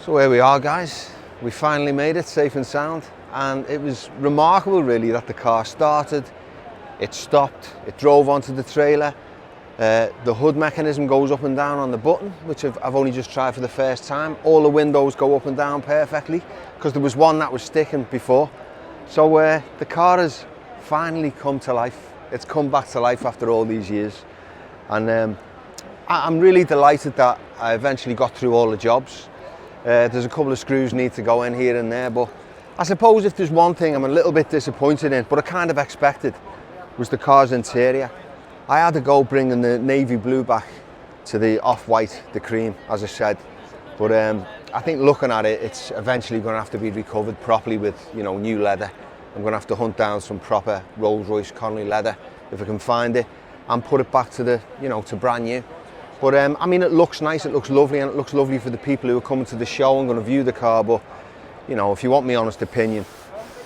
So here we are, guys. We finally made it safe and sound, and it was remarkable really that the car started, it stopped, it drove onto the trailer. The hood mechanism goes up and down on the button, which I've only just tried for the first time. All the windows go up and down perfectly, because there was one that was sticking before. So the car has finally come to life. It's come back to life after all these years, and I'm really delighted that I eventually got through all the jobs. There's a couple of screws need to go in here and there, but I suppose if there's one thing I'm a little bit disappointed in, but I kind of expected, was the car's interior. I had to go bringing the navy blue back to the off-white, the cream, as I said. But I think looking at it, it's eventually going to have to be recovered properly with, you know, new leather. I'm going to have to hunt down some proper Rolls-Royce Conley leather if I can find it, and put it back to the, you know, to brand new. But I mean, it looks nice, it looks lovely, and it looks lovely for the people who are coming to the show and going to view the car. But, you know, if you want my honest opinion,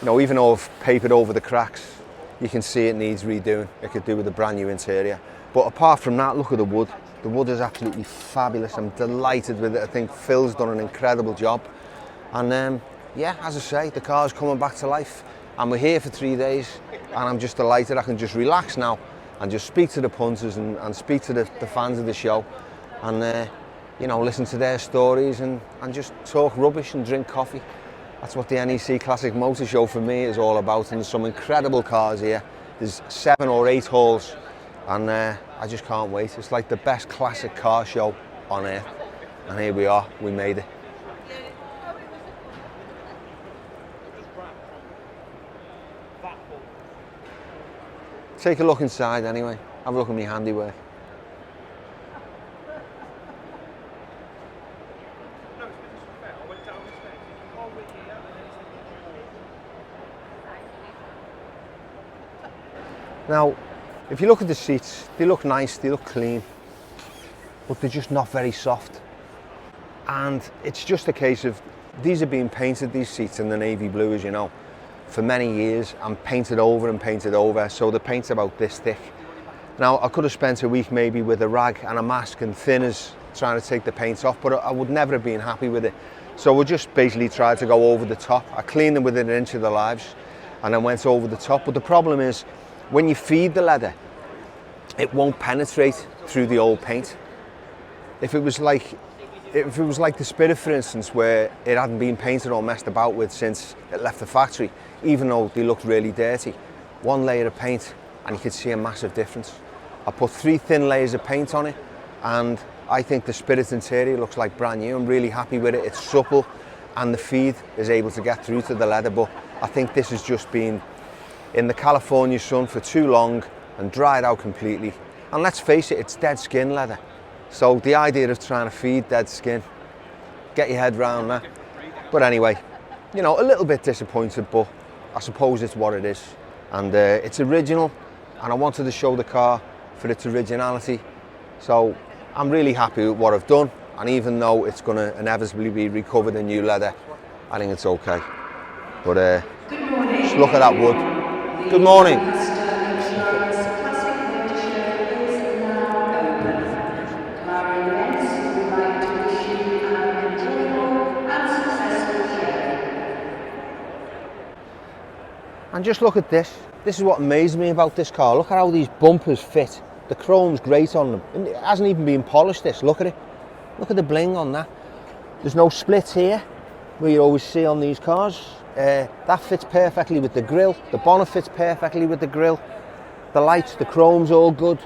you know, even though I've papered over the cracks, you can see it needs redoing. It could do with a brand new interior. But apart from that, look at the wood. The wood is absolutely fabulous. I'm delighted with it. I think Phil's done an incredible job. And yeah, as I say, the car's coming back to life. And we're here for 3 days, and I'm just delighted I can just relax now and just speak to the punters and speak to the fans of the show, and you know, listen to their stories and just talk rubbish and drink coffee. That's what the NEC Classic Motor Show for me is all about, and there's some incredible cars here. There's 7 or 8 halls, and I just can't wait. It's like the best classic car show on earth, and here we are, we made it. Take a look inside anyway, have a look at my handiwork. Now, if you look at the seats, they look nice, they look clean, but they're just not very soft. And it's just a case of, these are being painted, these seats, in the navy blue, as you know, for many years, and painted over, so the paint's about this thick. Now, I could have spent a week maybe with a rag and a mask and thinners trying to take the paint off, but I would never have been happy with it. So we just basically tried to go over the top. I cleaned them within an inch of their lives, and then went over the top. But the problem is, when you feed the leather, it won't penetrate through the old paint. If it was like the Spirit, for instance, where it hadn't been painted or messed about with since it left the factory, even though they looked really dirty, one layer of paint and you could see a massive difference. I put 3 thin layers of paint on it, and I think the Spirit interior looks like brand new. I'm really happy with it. It's supple, and the feed is able to get through to the leather, but I think this has just been in the California sun for too long and dried out completely. And let's face it, it's dead skin leather. So the idea of trying to feed dead skin, get your head round that. But anyway, you know, a little bit disappointed, but I suppose it's what it is. And it's original, and I wanted to show the car for its originality. So I'm really happy with what I've done, and even though it's going to inevitably be recovered in new leather, I think it's okay. But just look at that wood. Good morning. And just look at this. This is what amazed me about this car. Look at how these bumpers fit. The chrome's great on them. And it hasn't even been polished, this. Look at it. Look at the bling on that. There's no splits here, where you always see on these cars. That fits perfectly with the grille. The bonnet fits perfectly with the grille. The lights, the chrome's all good.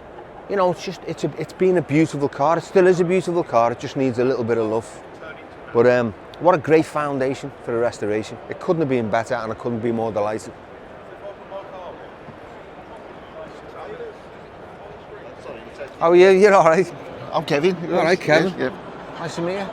You know, it's been a beautiful car. It still is a beautiful car. It just needs a little bit of love. But what a great foundation for a restoration. It couldn't have been better, and I couldn't be more delighted. Oh yeah, you're all right. I'm Kevin. All right, Kevin. Yes, yeah. Nice to meet you.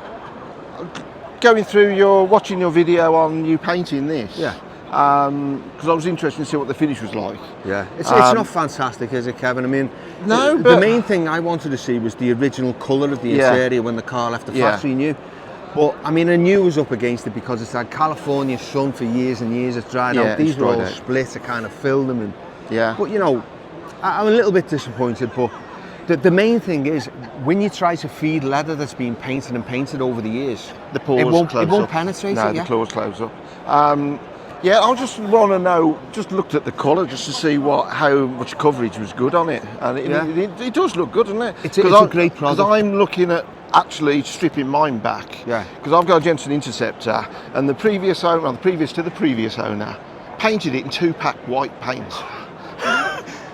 Going through watching your video on you painting this. Yeah. Because I was interested to see what the finish was like. Yeah. It's not fantastic, is it, Kevin? I mean, no. The main thing I wanted to see was the original colour of the interior when the car left the factory new. But I mean, I knew it was up against it because it's had California sun for years and years. It's dried out. These were all split. I kind of filled them, and but you know, I'm a little bit disappointed, but The main thing is, when you try to feed leather that's been painted and painted over the years, the pores it won't up. penetrate no, it, the claws close up. Yeah, I just want to know, just looked at the colour just to see how much coverage was good on it. And it does look good, doesn't it? It's a great product. Because I'm looking at actually stripping mine back. Yeah. Because I've got a Jensen Interceptor, and the previous owner, previous owner, painted it in 2-pack white paint.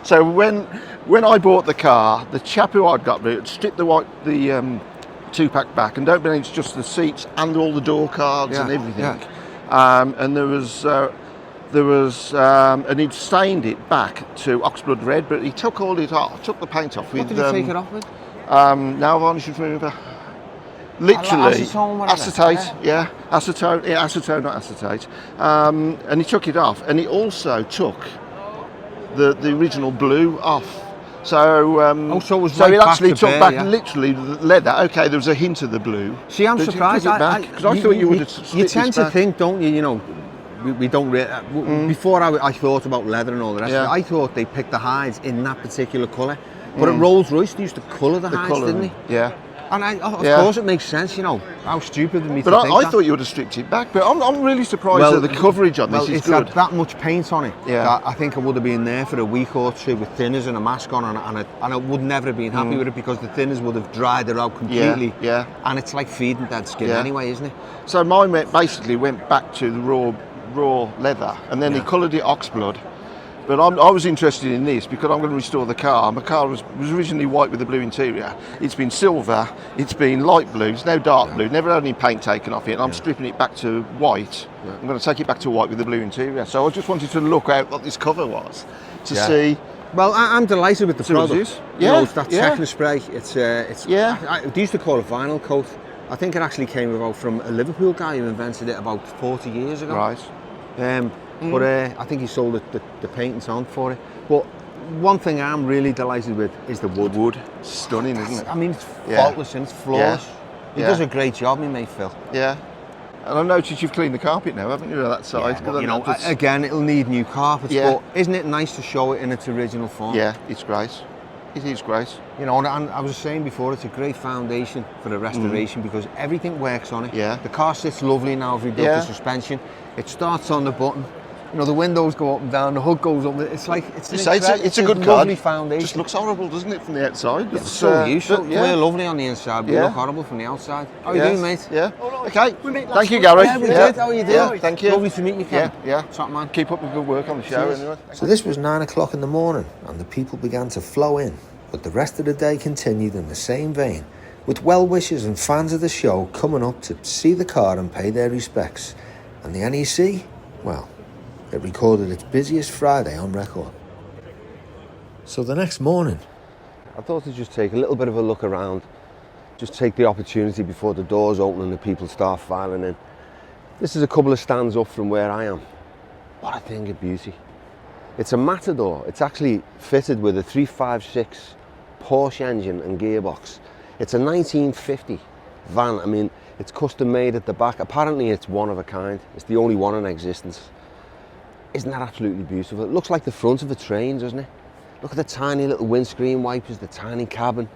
So when I bought the car, the chap who I'd got had stripped the 2-pack back, and don't believe it's just the seats and all the door cards and everything. Yeah. And and he'd stained it back to oxblood red, but he took all it off, took the paint off. What did he take it off with? Nail varnish and remover. Literally, acetate, acetone, not acetate. And he took it off, and he also took the original blue off. So, so it actually took back literally the leather. Okay, there was a hint of the blue. See, I'm surprised. Because I thought you would have. You tend to think, don't you? You know, we don't really. Before I thought about leather and all the rest of it, I thought they picked the hides in that particular colour. But at Rolls-Royce, they used to colour the hides, didn't they? Yeah. And of course it makes sense, you know. How stupid of me to think But I thought you would have stripped it back. But I'm really surprised that the coverage on this is good. It's had that much paint on it. Yeah. I think I would have been there for a week or two with thinners and a mask on, and I would never have been happy with it, because the thinners would have dried it out completely. Yeah. And it's like feeding dead skin anyway, isn't it? So mine basically went back to the raw leather, and then he coloured it oxblood. But I was interested in this because I'm going to restore the car. My car was originally white with a blue interior. It's been silver, it's been light blue, it's now dark blue. Never had any paint taken off it, and I'm stripping it back to white. I'm going to take it back to white with the blue interior. So I just wanted to look out what this cover was to see. Well, I'm delighted with the product. You know, it's that second spray. They used to call it vinyl coat. I think it actually came about from a Liverpool guy who invented it about 40 years ago. Right. But I think he sold the patents on for it. But one thing I'm really delighted with is the wood. The wood, stunning, isn't it? I mean, it's faultless and it's flawless. He does a great job, my mate Phil. Yeah. And I noticed you've cleaned the carpet now, haven't you, on that side? Yeah, well, you know, again, it'll need new carpets, but isn't it nice to show it in its original form? Yeah, it's great. It is great. You know, and I was saying before, it's a great foundation for the restoration because everything works on it. Yeah. The car sits lovely now. If we built the suspension, it starts on the button. You know, the windows go up and down, the hood goes up. It's like it's a good car. Lovely foundation. It just looks horrible, doesn't it, from the outside? It's so useful. We're lovely on the inside, but we look horrible from the outside. How are you doing, mate? Yeah. Okay. Thank you, Gary. Yeah, we did. How are you doing? Yeah, thank you. Lovely to meet you, Ken. Yeah. Top man. Keep up with good work on the show, anyway. So this was 9 o'clock in the morning, and the people began to flow in. But the rest of the day continued in the same vein, with well-wishers and fans of the show coming up to see the car and pay their respects. And the NEC, well, it recorded its busiest Friday on record. So the next morning, I thought to just take a little bit of a look around, just take the opportunity before the doors open and the people start filing in. This is a couple of stands up from where I am. What a thing of beauty. It's a Matador. It's actually fitted with a 356 Porsche engine and gearbox. It's a 1950 van. I mean, it's custom made at the back. Apparently it's one of a kind. It's the only one in existence. Isn't that absolutely beautiful? It looks like the front of a train, doesn't it? Look at the tiny little windscreen wipers, the tiny cabin.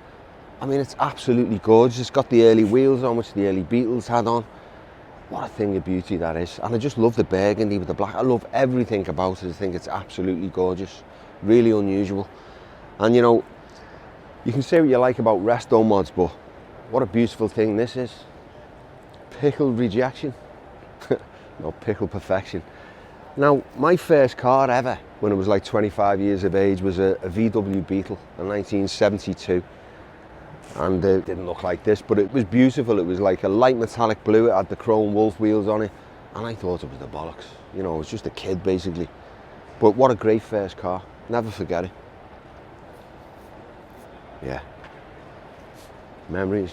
I mean, it's absolutely gorgeous. It's got the early wheels on, which the early Beatles had on. What a thing of beauty that is. And I just love the burgundy with the black. I love everything about it. I think it's absolutely gorgeous. Really unusual. And you know, you can say what you like about Resto mods, but what a beautiful thing this is. Pickled rejection. No, pickled perfection. Now, my first car ever, when I was like 25 years of age, was a VW Beetle, a 1972. And it didn't look like this, but it was beautiful. It was like a light metallic blue. It had the chrome wolf wheels on it. And I thought it was the bollocks. You know, I was just a kid, basically. But what a great first car. Never forget it. Yeah. Memories.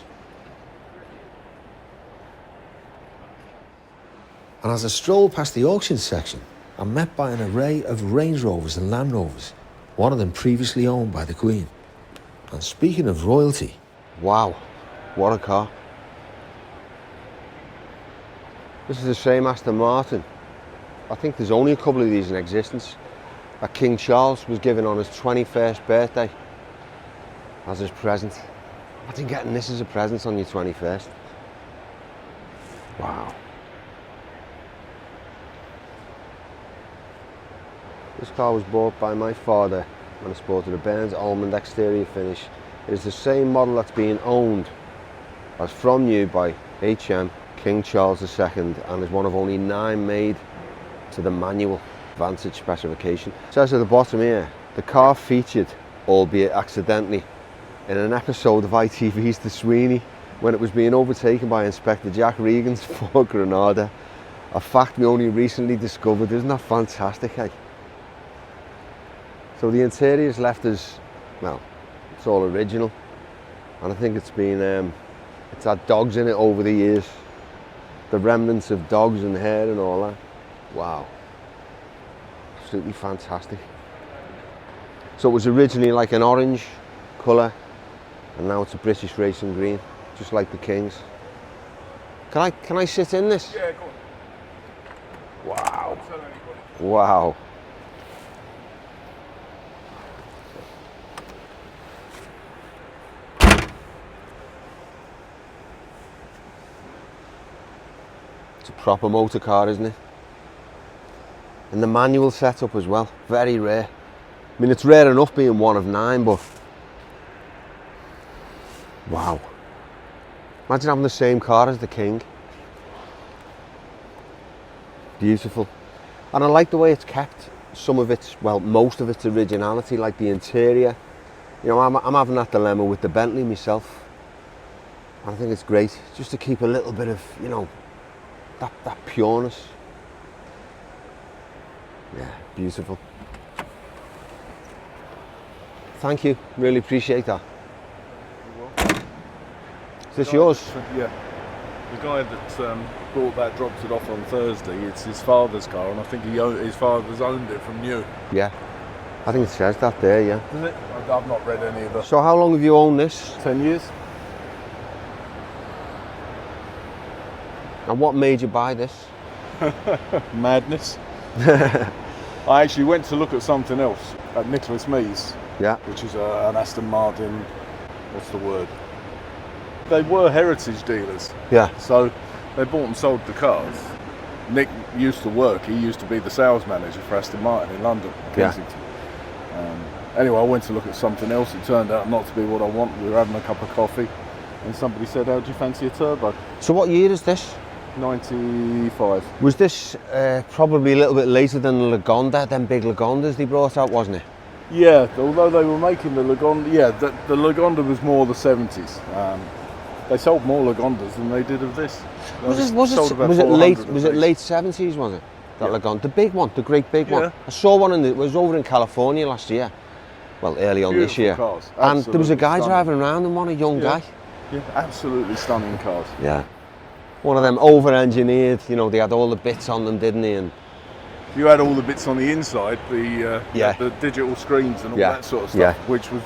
and as I strolled past the auction section, I'm met by an array of Range Rovers and Land Rovers, one of them previously owned by the Queen. And speaking of royalty... Wow, what a car. This is the same Aston Martin. I think there's only a couple of these in existence. That King Charles was given on his 21st birthday. as his present. Imagine getting this as a present on your 21st. Wow. This car was bought by my father when I sported a Burns almond exterior finish. It is the same model that's being owned as from you by HM King Charles II and is one of only 9 made to the manual Vantage specification. It says at the bottom here, the car featured, albeit accidentally, in an episode of ITV's The Sweeney when it was being overtaken by Inspector Jack Regan's Ford Granada. A fact we only recently discovered. Isn't that fantastic, eh? So the interior's left as, well, it's all original. And I think it's been, it's had dogs in it over the years. The remnants of dogs and hair and all that. Wow. Absolutely fantastic. So it was originally like an orange colour and now it's a British racing green, just like the King's. Can I sit in this? Yeah, go on. Wow. Don't tell anybody. Wow. It's a proper motor car, isn't it? And the manual setup as well, very rare. I mean, it's rare enough being one of 9, but wow. Imagine having the same car as the King. Beautiful. And I like the way it's kept some of its, well, most of its originality, like the interior. You know, I'm having that dilemma with the Bentley myself. I think it's great just to keep a little bit of, you know, that pureness. Yeah, beautiful. Thank you, really appreciate that. Is this yours? Yeah. The guy that brought that dropped it off on Thursday. It's his father's car, and I think his father's owned it from you. Yeah, I think it says that there, yeah. Does it? I've not read any of the... So how long have you owned this? 10 years. And what made you buy this? Madness. I actually went to look at something else at Nicholas Mees, Yeah. which is an Aston Martin, what's the word? They were heritage dealers, Yeah. so they bought and sold the cars. Nick used to work, he used to be the sales manager for Aston Martin in London, Yeah. Kensington. Anyway, I went to look at something else, it turned out not to be what I want. We were having a cup of coffee and somebody said, "Oh, do you fancy a turbo?" So what year is this? 95. Was this probably a little bit later than the Lagonda, them big Lagondas they brought out, wasn't it? Yeah, although they were making the Lagonda, yeah, the Lagonda was more the 70s. They sold more Lagondas than they did of this. Was it late 70s, was it? That Yeah. Lagonda, the big one, the great big Yeah. one. I saw one it was over in California last year. Well, early on this Beautiful year. cars. And there was a Absolutely guy stunning. driving around in one, a young guy. Yeah, absolutely stunning cars. Yeah. One of them over-engineered, you know, they had all the bits on them, didn't they? And You had all the bits on the inside, Yeah. the digital screens and all Yeah. that sort of stuff, Yeah. which was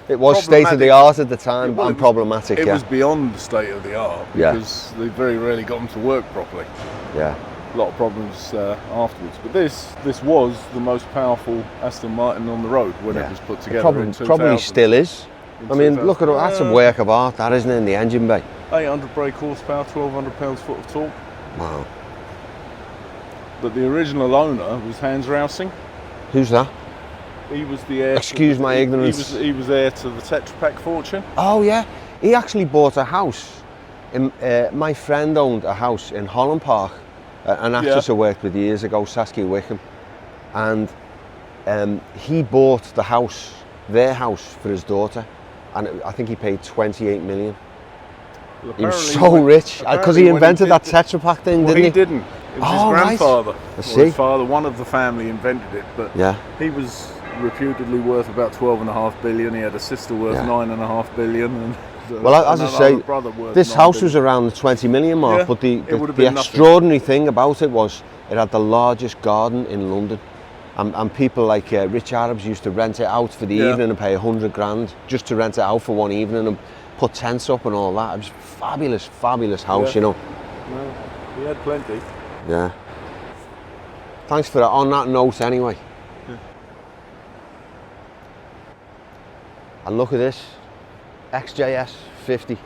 it was state of the art at the time, and problematic, It yeah. was beyond the state of the art Yeah. because they very rarely got them to work properly. Yeah. A lot of problems afterwards. But this was the most powerful Aston Martin on the road when it was put together in 2000. Probably still is. In I mean, 2000. look at it, that's a work of art, that, isn't it, in the engine bay? 800 brake horsepower, 1,200 pounds-foot of torque. Wow. But the original owner was Hans Rousing. Who's that? He was the heir. Excuse my ignorance. He was heir to the Tetra Pak fortune. Oh, yeah. He actually bought a house. My friend owned a house in Holland Park, an actress I worked with years ago, Saskia Wickham. And he bought the house, their house, for his daughter. And I think he paid 28 million. Well, He was apparently so rich because he invented that Tetra Pak thing, Well, didn't he? he didn't. It was Oh, his right. grandfather. I Or see. his father, one of the family invented it, but Yeah. he was reputedly worth about 12.5 billion. He had a sister worth Yeah. 9.5 billion. And Well, as I another say, brother worth this 9 house billion. was around the 20 million mark, Yeah, but the it would have been nothing. extraordinary thing about it was it had the largest garden in London. And people like rich Arabs used to rent it out for the evening and pay 100 grand just to rent it out for one evening and put tents up and all that. It was fabulous, fabulous house, you know. No, he had plenty. Yeah. Thanks for that. On that note, anyway. Yeah. And look at this. XJS 50.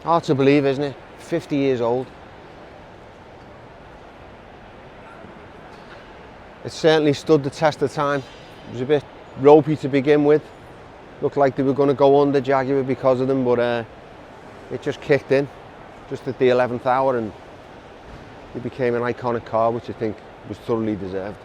Hard to believe, isn't it? 50 years old. It certainly stood the test of time. It was a bit ropey to begin with. Looked like they were going to go under Jaguar because of them, but it just kicked in just at the 11th hour and it became an iconic car, which I think was thoroughly deserved.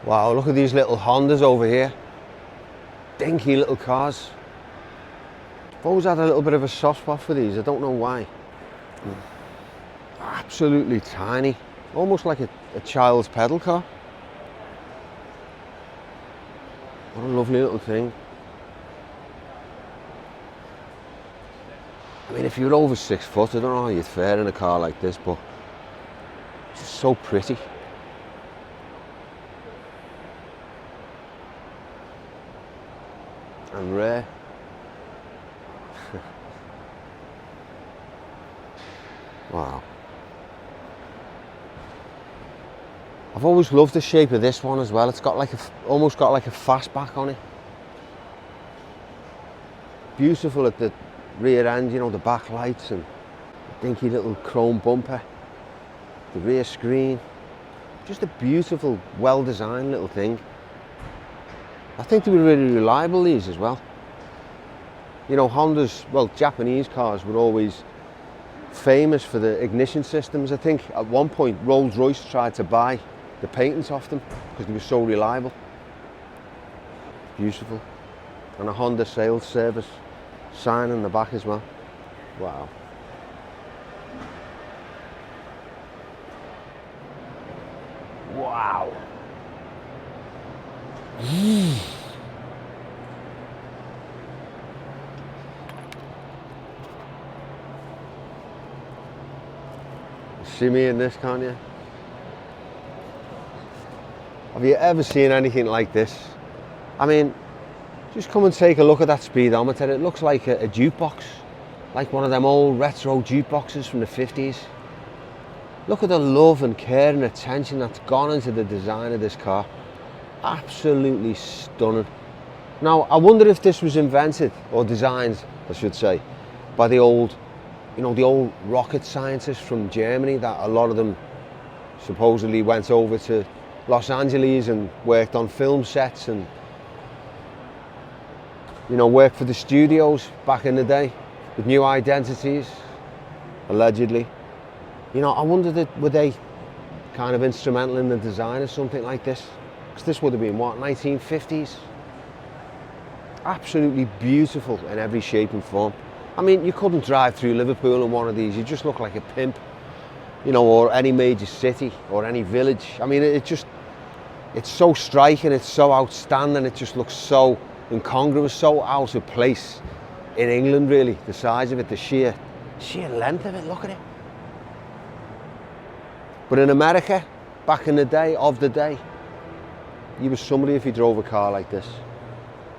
Wow, look at these little Hondas over here. Dinky little cars. I've always had a little bit of a soft spot for these, I don't know why. Absolutely tiny, almost like a child's pedal car. What a lovely little thing. I mean, if you're over 6 foot, I don't know how you'd fare in a car like this, but it's just so pretty. And rare. Wow. I've always loved the shape of this one as well. It's got like almost got like a fastback on it. Beautiful at the rear end, you know, the back lights and the dinky little chrome bumper, the rear screen. Just a beautiful, well-designed little thing. I think they were really reliable, these as well. You know, Hondas, well, Japanese cars were always famous for the ignition systems. I think at one point Rolls-Royce tried to buy the patents off them because they were so reliable. Beautiful. And a Honda sales service sign in the back as well. Wow. Wow. See me in this, can't you? Have you ever seen anything like this? I mean, just come and take a look at that speedometer. It looks like a jukebox, like one of them old retro jukeboxes from the 50s. Look at the love and care and attention that's gone into the design of this car. Absolutely stunning. Now, I wonder if this was invented, or designed, I should say, by the old, you know, the old rocket scientists from Germany, that a lot of them supposedly went over to Los Angeles and worked on film sets and, you know, worked for the studios back in the day with new identities, allegedly. You know, I wonder that were they kind of instrumental in the design of something like this? Because this would have been, what, 1950s? Absolutely beautiful in every shape and form. I mean, you couldn't drive through Liverpool in one of these. You just look like a pimp, you know, or any major city or any village. I mean, it's so striking, it's so outstanding, it just looks so incongruous, so out of place in England, really. The size of it, the sheer length of it, look at it. But in America, back in the day, you were somebody if you drove a car like this.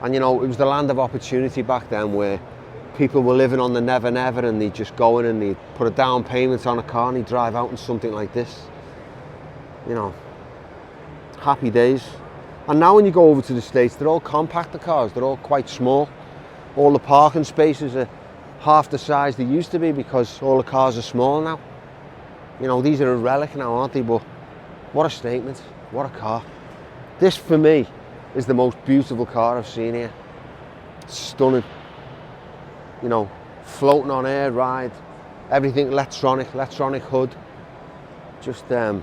And you know, it was the land of opportunity back then, where people were living on the never never and they'd just go in and they'd put a down payment on a car and they'd drive out in something like this. You know, happy days. And now when you go over to the States, they're all compactor cars, they're all quite small. All the parking spaces are half the size they used to be because all the cars are small now. You know, these are a relic now, aren't they? But what a statement, what a car. This, for me, is the most beautiful car I've seen here. Stunning. You know, floating on air ride, everything electronic hood. Just, you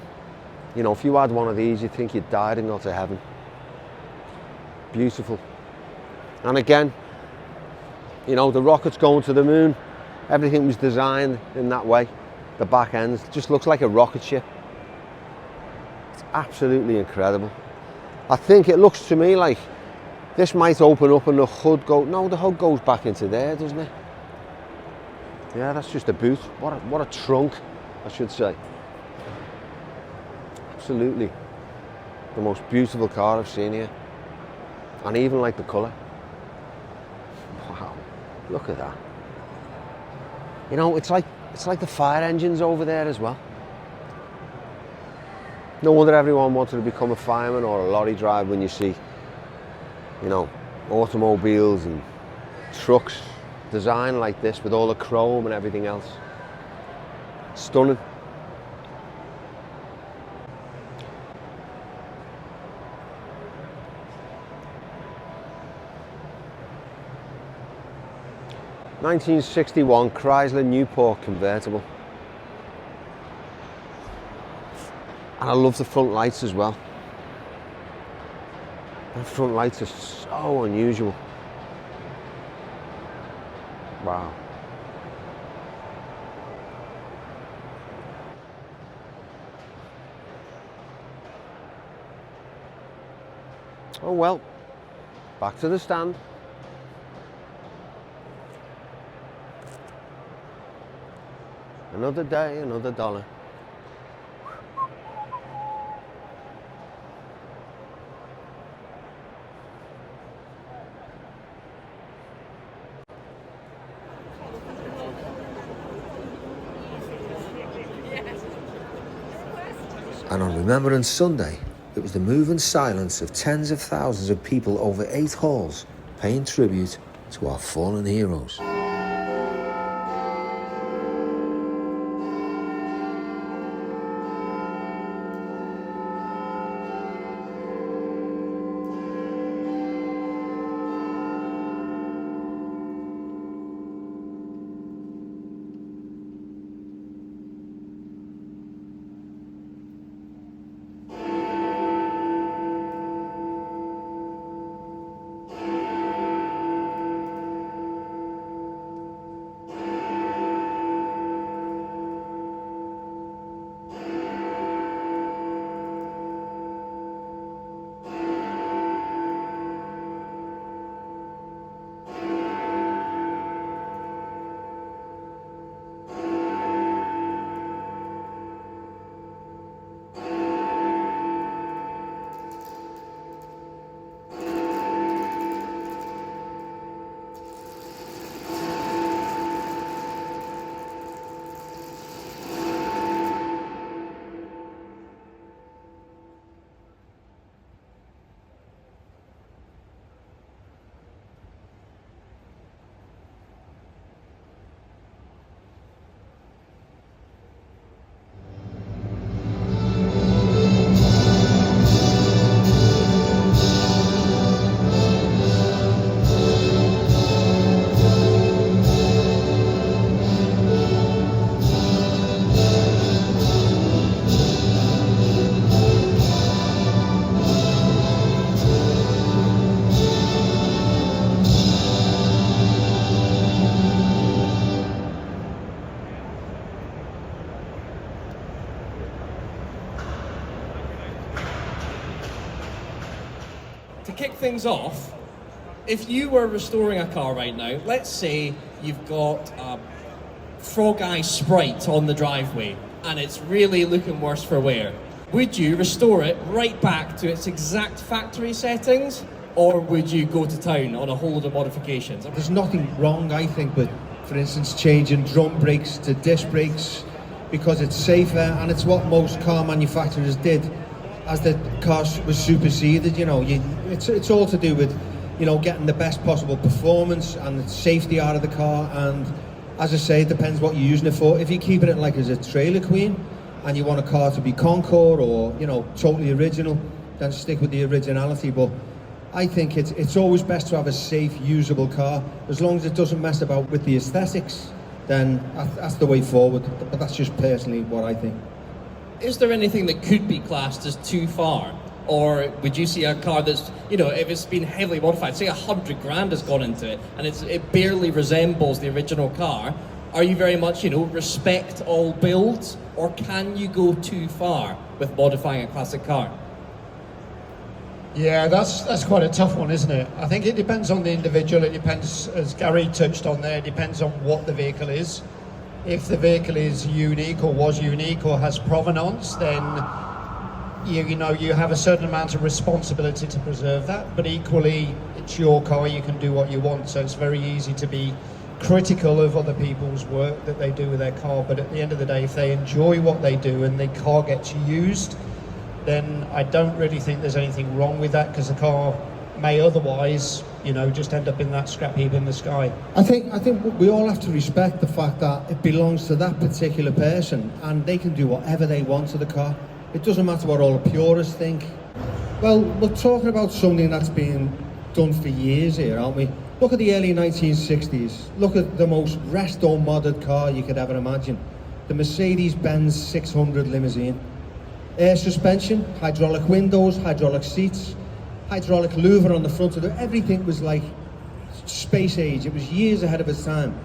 know, if you had one of these, you'd think you'd died and go to heaven. Beautiful. And again, you know, the rockets going to the moon, everything was designed in that way. The back end just looks like a rocket ship. It's absolutely incredible. I think it looks to me like this might open up and the hood no, the hood goes back into there, doesn't it? Yeah, that's just a boot. What a trunk, I should say. absolutely the most beautiful car I've seen here. And even like the colour. Wow, look at that. You know, it's like the fire engines over there as well. No wonder everyone wanted to become a fireman or a lorry driver when you see, you know, automobiles and trucks designed like this with all the chrome and everything else. Stunning. (1961) Chrysler Newport convertible. And I love the front lights as well. The front lights are so unusual. Wow. Oh well, back to the stand. Another day, another dollar. And on Remembrance Sunday, it was the moving silence of tens of thousands of people over 8 halls paying tribute to our fallen heroes. To kick things off, if you were restoring a car right now, let's say you've got a Frog Eye Sprite on the driveway and it's really looking worse for wear, would you restore it right back to its exact factory settings, or would you go to town on a whole load of modifications? There's nothing wrong, I think, with, for instance, changing drum brakes to disc brakes because it's safer, and it's what most car manufacturers did as the car was superseded. You know, it's all to do with, you know, getting the best possible performance and the safety out of the car. And as I say, it depends what you're using it for. If you're keeping it like as a trailer queen and you want a car to be Concord or, you know, totally original, then stick with the originality. But I think it's always best to have a safe, usable car. As long as it doesn't mess about with the aesthetics, then that's the way forward. But that's just personally what I think. Is there anything that could be classed as too far? Or would you see a car that's, you know, if it's been heavily modified, say 100 grand has gone into it, and it barely resembles the original car, are you very much, you know, respect all builds, or can you go too far with modifying a classic car? Yeah, that's quite a tough one, isn't it? I think it depends on the individual. It depends, as Gary touched on there, it depends on what the vehicle is. If the vehicle is unique or was unique or has provenance, then you know, you have a certain amount of responsibility to preserve that, but equally, it's your car, you can do what you want, so it's very easy to be critical of other people's work that they do with their car, but at the end of the day, if they enjoy what they do and the car gets used, then I don't really think there's anything wrong with that, because the car may otherwise, you know, just end up in that scrap heap in the sky. I think we all have to respect the fact that it belongs to that particular person and they can do whatever they want to the car. It doesn't matter what all the purists think. Well, we're talking about something that's been done for years here, aren't we? Look at the early 1960s. Look at the most Resto modded car you could ever imagine. The Mercedes-Benz 600 limousine. Air suspension, hydraulic windows, hydraulic seats, hydraulic louver on the front of it. Everything was like space age. It was years ahead of its time.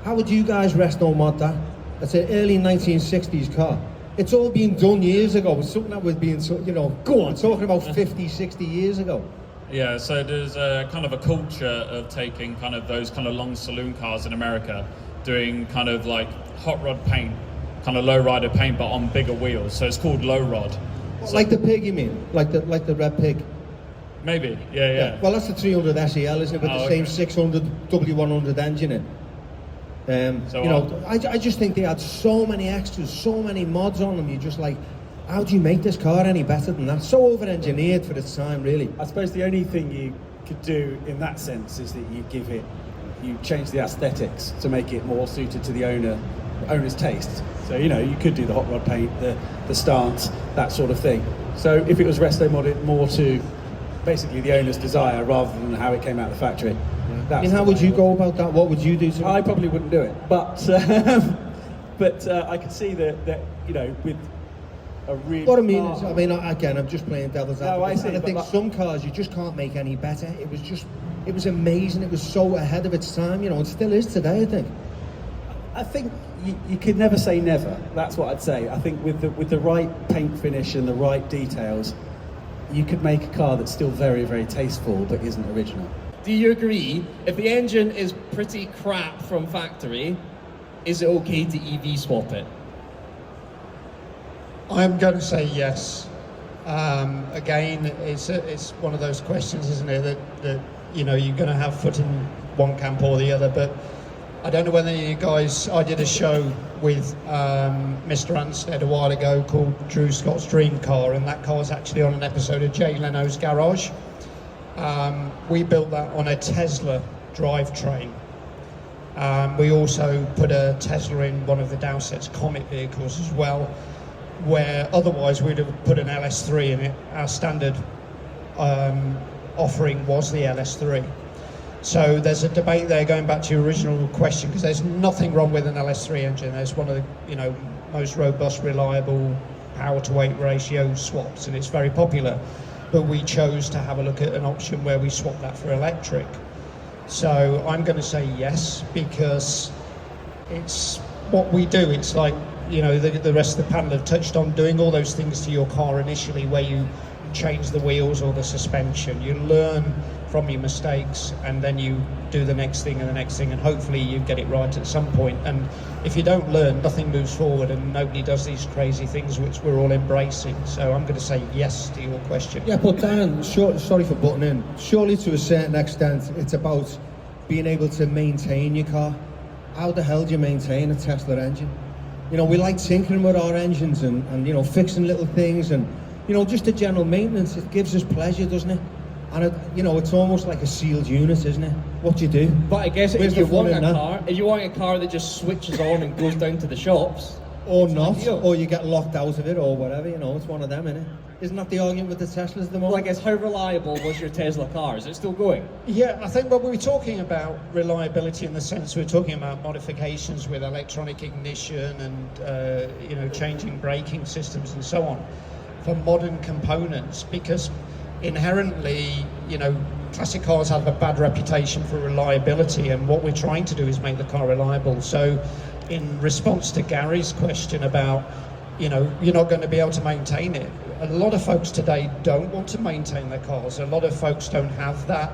How would you guys Resto mod that? That's an early 1960s car. It's all been done years ago. It's something that was being, you know, go on, talking about 50, 60 years ago. Yeah, so there's a kind of a culture of taking kind of those kind of long saloon cars in America, doing kind of like hot rod paint, kind of low rider paint, but on bigger wheels. So it's called low rod. So, like the pig, you mean? Like the red pig? Maybe, yeah. Well, that's the 300 SEL, isn't it? With the same 600 W100 engine in. So you know, I just think they had so many extras, so many mods on them. You're just like, how do you make this car any better than that? So over-engineered for its time, really. I suppose the only thing you could do in that sense is that you change the aesthetics to make it more suited to the owner's taste. So, you know, you could do the hot rod paint, the stance, that sort of thing. So if it was Resto modded more to basically the owner's desire rather than how it came out of the factory. I mean, how would you go about that? What would you do to it? I probably wouldn't do it, but I could see that you know, with a really... What I mean is, again, I'm just playing devil's advocate. No, I see, and I think some cars you just can't make any better. It was amazing. It was so ahead of its time, you know, and still is today, I think. I think you could never say never. That's what I'd say. I think with the right paint finish and the right details, you could make a car that's still very, very tasteful but isn't original. Do you agree, if the engine is pretty crap from factory, is it okay to EV swap it? I'm going to say yes. Again, it's one of those questions, isn't it, that you know, you're going to have foot in one camp or the other, but I don't know whether you guys, I did a show with Mr. Anstead a while ago called Drew Scott's Dream Car, and that car's actually on an episode of Jay Leno's Garage. We built that on a Tesla drivetrain. We also put a Tesla in one of the Dowsett's Comet vehicles as well, where otherwise we'd have put an LS3 in it. Our standard offering was the LS3. So there's a debate there, going back to your original question, because there's nothing wrong with an LS3 engine. There's one of the, you know, most robust, reliable power to weight ratio swaps, and it's very popular. But we chose to have a look at an option where we swap that for electric. So I'm going to say yes, because it's what we do. It's like, you know, the rest of the panel have touched on, doing all those things to your car initially, where you change the wheels or the suspension. You learn from your mistakes, and then you do the next thing and the next thing, and hopefully you get it right at some point. And if you don't learn, nothing moves forward, and nobody does these crazy things which we're all embracing. So I'm going to say yes to your question. Yeah, but Dan, sorry for butting in. Surely to a certain extent, it's about being able to maintain your car. How the hell do you maintain a Tesla engine? You know, we like tinkering with our engines and you know, fixing little things, and you know, just the general maintenance. It gives us pleasure, doesn't it? And you know, it's almost like a sealed unit, isn't it? What do you do? But I guess if you want a car that just switches on and goes down to the shops, or not, or you get locked out of it, or whatever. You know, it's one of them, isn't it? Isn't that the argument with the Teslas at the moment? Well, I guess, how reliable was your Tesla car? Is it still going? Yeah, I think when we were talking about reliability, in the sense we're talking about modifications with electronic ignition and you know, changing braking systems and so on for modern components, because inherently, you know, classic cars have a bad reputation for reliability, and what we're trying to do is make the car reliable. So in response to Gary's question about, you know, you're not going to be able to maintain it, a lot of folks today don't want to maintain their cars. A lot of folks don't have that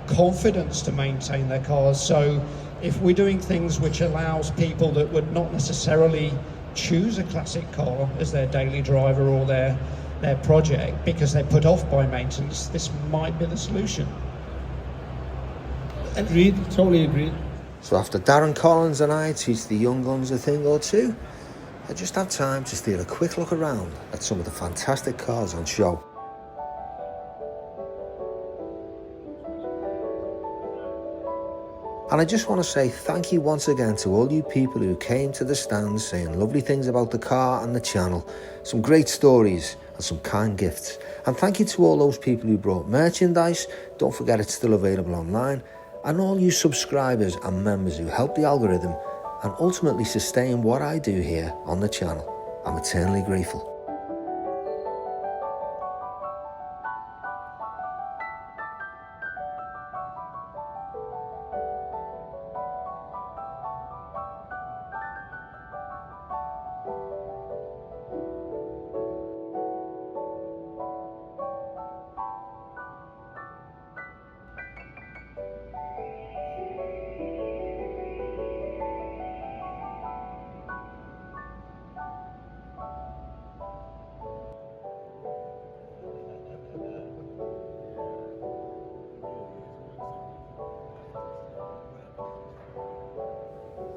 confidence to maintain their cars. So if we're doing things which allows people that would not necessarily choose a classic car as their daily driver or their their project because they're put off by maintenance, this might be the solution. Agreed, totally agreed. So after Darren Collins and I teach the young guns a thing or two, I just have time to steal a quick look around at some of the fantastic cars on show. And I just want to say thank you once again to all you people who came to the stands saying lovely things about the car and the channel, some great stories and some kind gifts. And thank you to all those people who brought merchandise, don't forget it's still available online, and all you subscribers and members who help the algorithm and ultimately sustain what I do here on the channel. I'm eternally grateful.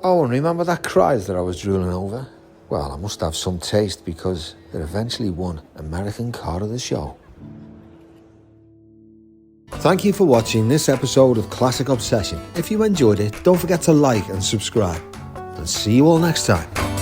Oh, and remember that prize that I was drooling over? Well, I must have some taste because it eventually won American Car of the Show. Thank you for watching this episode of Classic Obsession. If you enjoyed it, don't forget to like and subscribe. And see you all next time.